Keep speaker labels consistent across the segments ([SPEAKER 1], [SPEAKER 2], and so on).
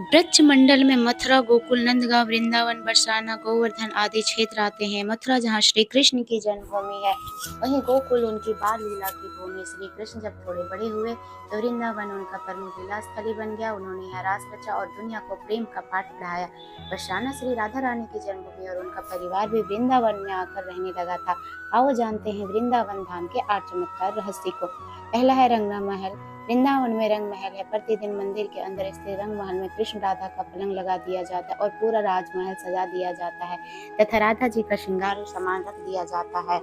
[SPEAKER 1] ब्रज मंडल में मथुरा, गोकुल, नंदगांव, वृंदावन, बरसाना, गोवर्धन आदि क्षेत्र आते हैं। मथुरा जहाँ श्री कृष्ण की जन्मभूमि है, वहीं गोकुल उनकी बाल लीला की भूमि। श्री कृष्ण जब थोड़े बड़े हुए तो वृंदावन उनका प्रमुख लीला स्थली बन गया। उन्होंने यहाँ रास रचा और दुनिया को प्रेम का पाठ पढ़ाया। बरसाना श्री राधा रानी की जन्मभूमि और उनका परिवार भी वृंदावन में आकर रहने लगा था। आओ जानते हैं वृंदावन धाम के 8 चमत्कार रहस्य को। पहला है रंगना महल। वृंदावन में रंग महल है। प्रतिदिन मंदिर के अंदर स्थित रंग महल में कृष्ण राधा का पलंग लगा दिया जाता है और पूरा राजमहल सजा दिया जाता है तथा राधा जी का श्रृंगार और सामान रख दिया जाता है।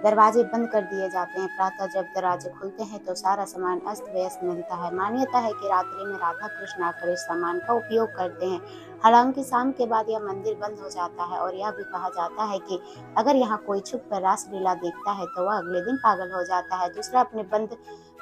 [SPEAKER 1] दरवाजे बंद कर दिए जाते हैं। प्रातः जब दरवाजे खुलते हैं तो सारा सामान अस्त व्यस्त मिलता है। मान्यता है कि रात्रि में राधा कृष्ण आकर इस सामान का उपयोग करते हैं। हालांकि शाम के बाद यह मंदिर बंद हो जाता है और यह भी कहा जाता है कि अगर यहाँ कोई छुप कर रासलीला देखता है तो वह अगले दिन पागल हो जाता है। दूसरा, अपने बंद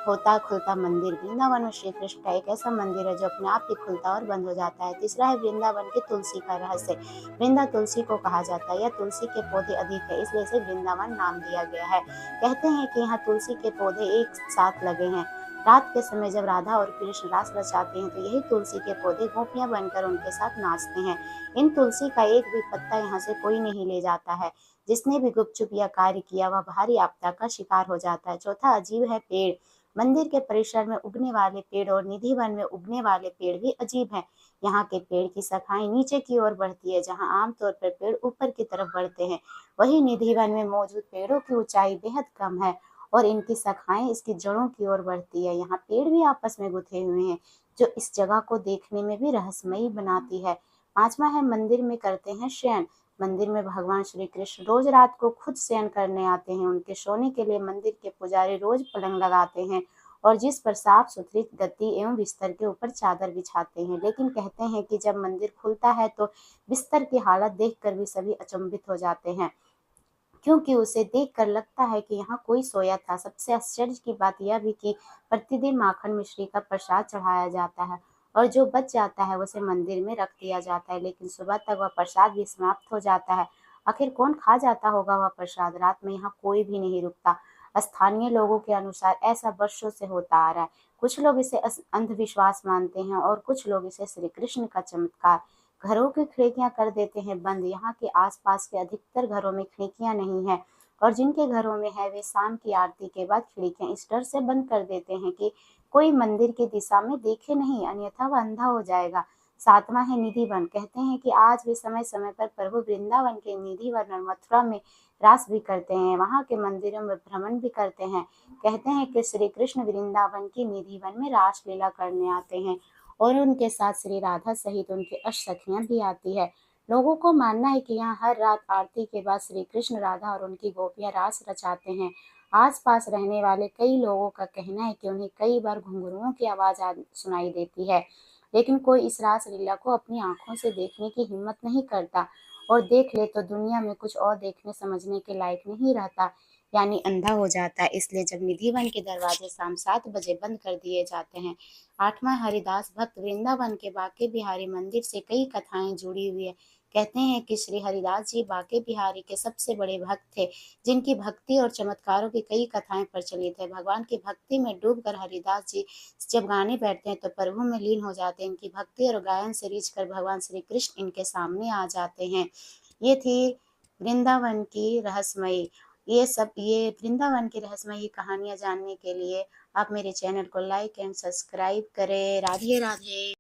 [SPEAKER 1] होता खुलता मंदिर। वृंदावन में श्री कृष्ण का एक ऐसा मंदिर है जो अपने आप ही खुलता और बंद हो जाता है। तीसरा है वृंदावन की तुलसी का रहस्य। वृंदा तुलसी को कहा जाता है। यह तुलसी के पौधे अधिक है, इसलिए इसे वृंदावन नाम दिया गया है। कहते हैं कि यहाँ तुलसी के पौधे एक साथ लगे हैं। रात के समय जब राधा और कृष्ण रास रचाते हैं तो यही तुलसी के पौधे गोपियां बनकर उनके साथ नाचते हैं। इन तुलसी का एक भी पत्ता यहाँ से कोई नहीं ले जाता है। जिसने भी गुपचुप यह कार्य किया वह भारी आपदा का शिकार हो जाता है। चौथा अजीब है पेड़। मंदिर के परिसर में उगने वाले पेड़ और निधि वन में उगने वाले पेड़ भी अजीब हैं। यहाँ के पेड़ की शाखाएं नीचे की ओर बढ़ती है, जहाँ आमतौर पर पेड़ ऊपर की तरफ बढ़ते हैं। वहीं निधि वन में मौजूद पेड़ों की ऊंचाई बेहद कम है और इनकी शाखाएं इसकी जड़ों की ओर बढ़ती है। यहाँ पेड़ भी आपस में गुथे हुए हैं, जो इस जगह को देखने में भी रहस्यमयी बनाती है। पांचवा है मंदिर में करते हैं शयन। मंदिर में भगवान श्री कृष्ण रोज रात को खुद शयन करने आते हैं। उनके सोने के लिए मंदिर के पुजारी रोज पलंग लगाते हैं और जिस पर साफ सुथरी गद्दी एवं बिस्तर के ऊपर चादर बिछाते हैं। लेकिन कहते हैं कि जब मंदिर खुलता है तो बिस्तर की हालत देखकर भी सभी अचंभित हो जाते हैं, क्योंकि उसे देखकर लगता है कि यहाँ कोई सोया था। सबसे आश्चर्य की बात यह भी कि प्रतिदिन माखन मिश्री का प्रसाद चढ़ाया जाता है और जो बच जाता है उसे मंदिर में रख दिया जाता है, लेकिन सुबह तक वह प्रसाद भी समाप्त हो जाता है। आखिर कौन खा जाता होगा वह प्रसाद? रात में यहाँ कोई भी नहीं रुकता। स्थानीय लोगों के अनुसार ऐसा वर्षों से होता आ रहा है। कुछ लोग इसे अंधविश्वास मानते हैं और कुछ लोग इसे श्री कृष्ण का चमत्कार। घरों की खिड़कियां कर देते हैं बंद। यहाँ के आसपास के अधिकतर घरों में खिड़कियां नहीं है और जिनके घरों में है वे शाम की आरती के बाद खिड़कियां इस डर से बंद कर देते हैं कि कोई मंदिर की दिशा में देखे नहीं, अन्यथा वह अंधा हो जाएगा। सातवां है निधि वन। कहते हैं कि आज भी समय समय पर प्रभु वृंदावन के निधि वन और मथुरा में रास भी करते हैं। वहाँ के मंदिरों में भ्रमण भी करते हैं। कहते हैं कि श्री कृष्ण वृंदावन की निधि वन में रास लीला करने आते हैं और उनके साथ श्री राधा सहित उनकी अष्टसखियां भी आती है। लोगों को मानना है कि यहाँ हर रात आरती के बाद श्री कृष्ण राधा और उनकी गोपियां रास रचाते हैं। आसपास रहने वाले कई लोगों का कहना है कि उन्हें कई बार घुंघरुओं की आवाज सुनाई देती है, लेकिन कोई इस रास लीला को अपनी आंखों से देखने की हिम्मत नहीं करता और देख ले तो दुनिया में कुछ और देखने समझने के लायक नहीं रहता, यानी अंधा हो जाता है। इसलिए जब निधि वन के दरवाजे शाम 7 बजे बंद कर दिए जाते हैं। आठवां हरिदास भक्त। वृंदावन के बांके बिहारी मंदिर से कई कथाएं जुड़ी हुई है। कहते हैं कि श्री हरिदास जी बांके बिहारी के सबसे बड़े भक्त थे, जिनकी भक्ति और चमत्कारों की कई कथाएं प्रचलित है। भगवान की भक्ति में डूबकर हरिदास जी जब गाने बैठते हैं तो प्रभु में लीन हो जाते हैं। इनकी भक्ति और गायन से रीझ कर भगवान श्री कृष्ण इनके सामने आ जाते हैं। ये थी वृंदावन की रहस्यमयी ये वृंदावन की रहस्यमयी कहानियां जानने के लिए आप मेरे चैनल को लाइक एंड सब्सक्राइब करें। राधे राधे।